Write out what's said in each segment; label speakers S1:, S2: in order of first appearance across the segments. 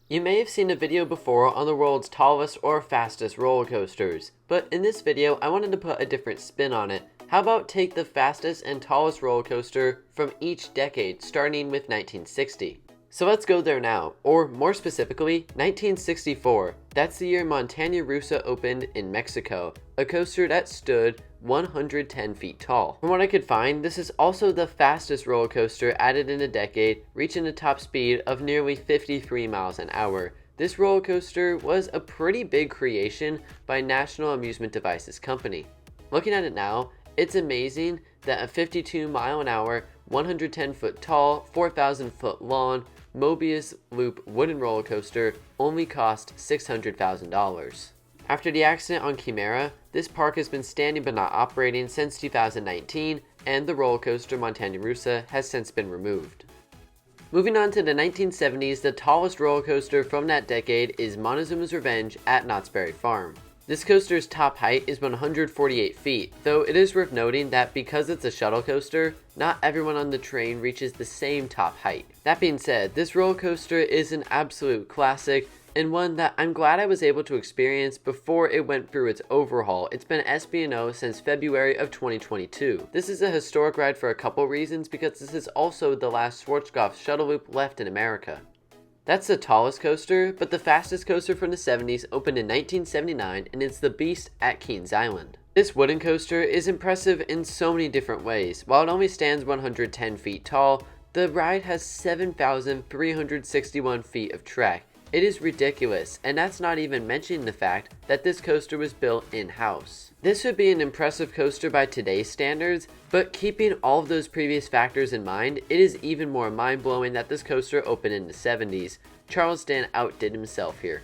S1: You may have seen a video before on the world's tallest or fastest roller coasters, but in this video I wanted to put a different spin on it. How about take the fastest and tallest roller coaster from each decade, starting with 1960. So let's go there now, or more specifically, 1964. That's the year Montaña Rusa opened in Mexico, a coaster that stood 110 feet tall. From what I could find, this is also the fastest roller coaster added in a decade, reaching a top speed of nearly 53 miles an hour. This roller coaster was a pretty big creation by National Amusement Devices Company. Looking at it now, it's amazing that a 52 mile an hour, 110 foot tall, 4,000 foot long, Mobius Loop wooden roller coaster only cost $600,000. After the accident on Chimera, this park has been standing but not operating since 2019, and the roller coaster Montaña Rusa has since been removed. Moving on to the 1970s, the tallest roller coaster from that decade is Montezuma's Revenge at Knott's Berry Farm. This coaster's top height is 148 feet, though it is worth noting that because it's a shuttle coaster, not everyone on the train reaches the same top height. That being said, this roller coaster is an absolute classic, and one that I'm glad I was able to experience before it went through its overhaul. It's been SB&O since February of 2022. This is a historic ride for a couple reasons, because this is also the last Schwarzkopf shuttle loop left in America. That's the tallest coaster, but the fastest coaster from the 70s opened in 1979, and it's the Beast at Kings Island. This wooden coaster is impressive in so many different ways. While it only stands 110 feet tall, the ride has 7,361 feet of track. It is ridiculous, and that's not even mentioning the fact that this coaster was built in-house. This would be an impressive coaster by today's standards, but keeping all of those previous factors in mind, it is even more mind-blowing that this coaster opened in the 70s. Charles Dant outdid himself here.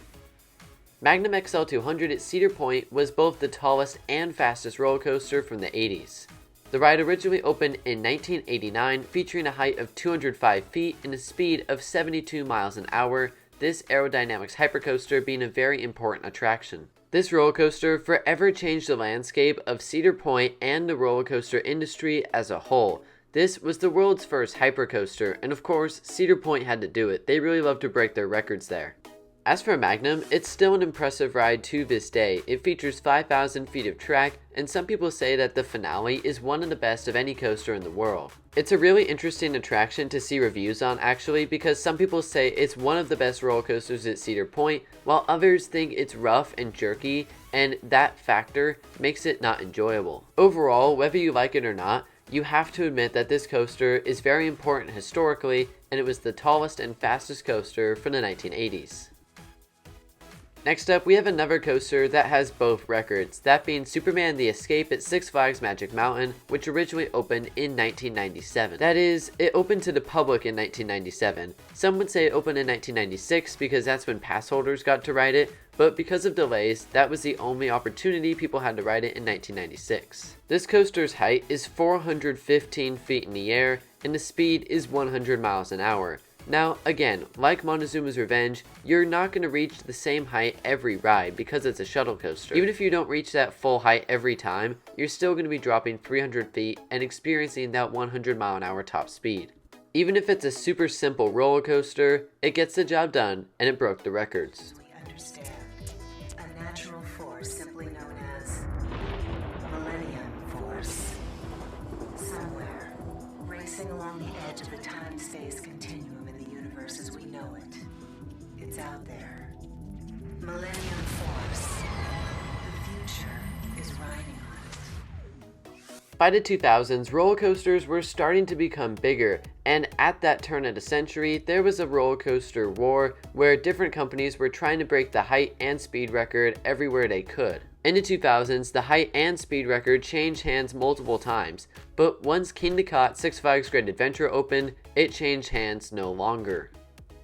S1: Magnum XL 200 at Cedar Point was both the tallest and fastest roller coaster from the 80s. The ride originally opened in 1989, featuring a height of 205 feet and a speed of 72 miles an hour, this aerodynamics hypercoaster being a very important attraction. This roller coaster forever changed the landscape of Cedar Point and the roller coaster industry as a whole. This was the world's first hypercoaster, and of course, Cedar Point had to do it. They really love to break their records there. As for Magnum, it's still an impressive ride to this day. It features 5,000 feet of track, and some people say that the finale is one of the best of any coaster in the world. It's a really interesting attraction to see reviews on actually, because some people say it's one of the best roller coasters at Cedar Point, while others think it's rough and jerky, and that factor makes it not enjoyable. Overall, whether you like it or not, you have to admit that this coaster is very important historically, and it was the tallest and fastest coaster from the 1980s. Next up, we have another coaster that has both records, that being Superman the Escape at Six Flags Magic Mountain, which originally opened in 1997. That is, it opened to the public in 1997. Some would say it opened in 1996 because that's when pass holders got to ride it, but because of delays, that was the only opportunity people had to ride it in 1996. This coaster's height is 415 feet in the air, and the speed is 100 miles an hour. Now, again, like Montezuma's Revenge, you're not going to reach the same height every ride because it's a shuttle coaster. Even if you don't reach that full height every time, you're still going to be dropping 300 feet and experiencing that 100 mile an hour top speed. Even if it's a super simple roller coaster, it gets the job done, and it broke the records.
S2: We understand a natural force simply known as Millennium Force. Somewhere, racing along the edge of the time-space continuum in the universe as we know it. It's out there. Millennium Force. The future is riding on it.
S1: By the 2000s, roller coasters were starting to become bigger, and at that turn of the century, there was a roller coaster war where different companies were trying to break the height and speed record everywhere they could. In the 2000s, the height and speed record changed hands multiple times, but once Kingda Ka Six Flags Great Adventure opened, it changed hands no longer.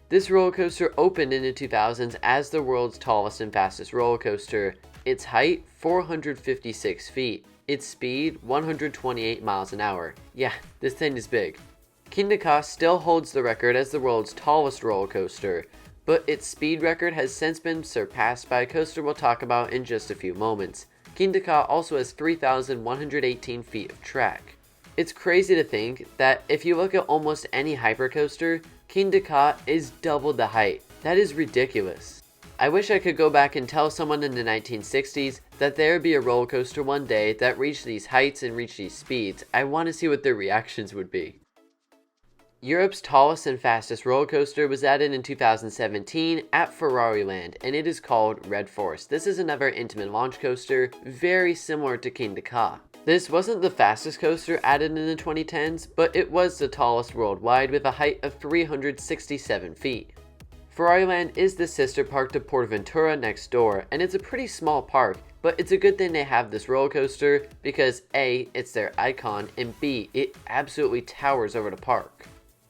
S1: This roller coaster opened in the 2000s as the world's tallest and fastest roller coaster. Its height, 456 feet. Its speed, 128 miles an hour. Yeah, this thing is big. Kingda Ka still holds the record as the world's tallest roller coaster, but its speed record has since been surpassed by a coaster we'll talk about in just a few moments. Kingda Ka also has 3,118 feet of track. It's crazy to think that if you look at almost any hypercoaster, Kingda Ka is double the height. That is ridiculous. I wish I could go back and tell someone in the 1960s that there would be a roller coaster one day that reached these heights and reached these speeds. I want to see what their reactions would be. Europe's tallest and fastest roller coaster was added in 2017 at Ferrariland, and it is called Red Force. This is another Intamin launch coaster, very similar to Kingda Ka. This wasn't the fastest coaster added in the 2010s, but it was the tallest worldwide with a height of 367 feet. Ferrariland is the sister park to PortAventura next door, and it's a pretty small park, but it's a good thing they have this roller coaster because A, it's their icon, and B, it absolutely towers over the park.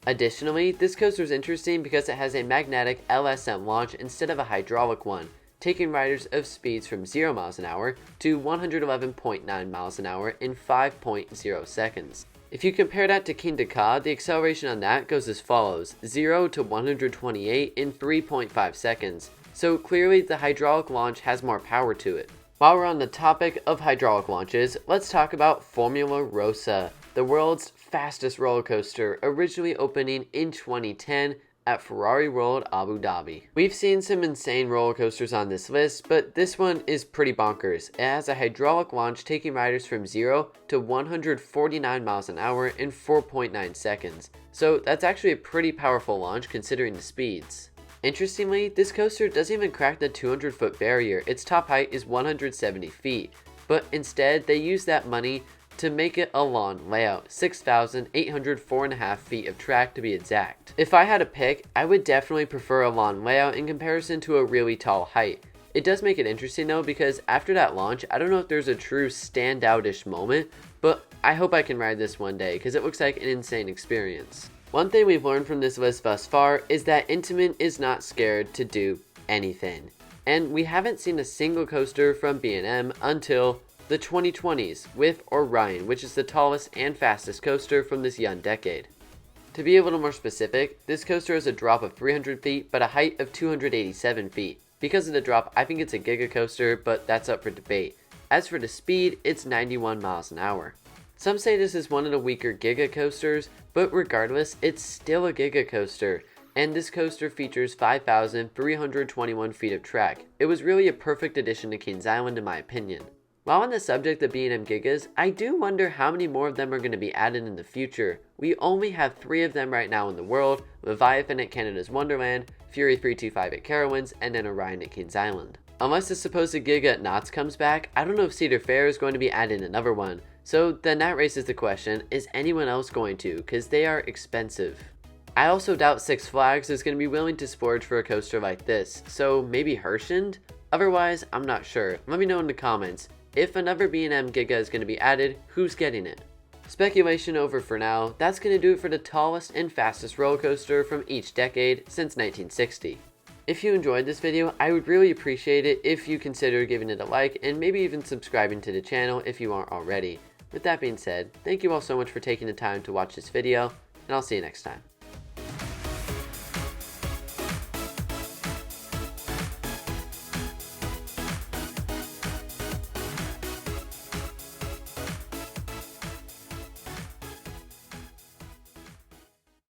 S1: Additionally, this coaster is interesting because it has a magnetic LSM launch instead of a hydraulic one, taking riders of speeds from 0 miles an hour to 111.9 miles an hour in 5.0 seconds. If you compare that to Kingda Ka, the acceleration on that goes as follows: 0 to 128 in 3.5 seconds. So clearly the hydraulic launch has more power to it. While we're on the topic of hydraulic launches, let's talk about Formula Rossa, the world's fastest roller coaster, originally opening in 2010 at Ferrari World Abu Dhabi. We've seen some insane roller coasters on this list, but this one is pretty bonkers. It has a hydraulic launch taking riders from 0 to 149 miles an hour in 4.9 seconds. So that's actually a pretty powerful launch considering the speeds. Interestingly, this coaster doesn't even crack the 200-foot barrier. Its top height is 170 feet, but instead they use that money to make it a lawn layout, 6,804.5 feet of track to be exact. If I had to pick, I would definitely prefer a lawn layout in comparison to a really tall height. It does make it interesting though, because after that launch, I don't know if there's a true standout-ish moment, but I hope I can ride this one day because it looks like an insane experience. One thing we've learned from this list thus far is that Intamin is not scared to do anything. And we haven't seen a single coaster from B&M until the 2020s with Orion, which is the tallest and fastest coaster from this young decade. To be a little more specific, this coaster has a drop of 300 feet but a height of 287 feet. Because of the drop, I think it's a giga coaster, but that's up for debate. As for the speed, it's 91 miles an hour. Some say this is one of the weaker giga coasters, but regardless, it's still a giga coaster. And this coaster features 5,321 feet of track. It was really a perfect addition to Kings Island in my opinion. While on the subject of B&M Gigas, I do wonder how many more of them are going to be added in the future. We only have 3 of them right now in the world: Leviathan at Canada's Wonderland, Fury 325 at Carowinds, and then Orion at Kings Island. Unless the supposed Giga at Knott's comes back, I don't know if Cedar Fair is going to be adding another one. So then that raises the question, is anyone else going to? Because they are expensive. I also doubt Six Flags is going to be willing to splurge for a coaster like this, so maybe Herschend? Otherwise, I'm not sure. Let me know in the comments. If another B&M Giga is going to be added, who's getting it? Speculation over for now. That's going to do it for the tallest and fastest roller coaster from each decade since 1960. If you enjoyed this video, I would really appreciate it if you consider giving it a like and maybe even subscribing to the channel if you aren't already. With that being said, thank you all so much for taking the time to watch this video, and I'll see you next time.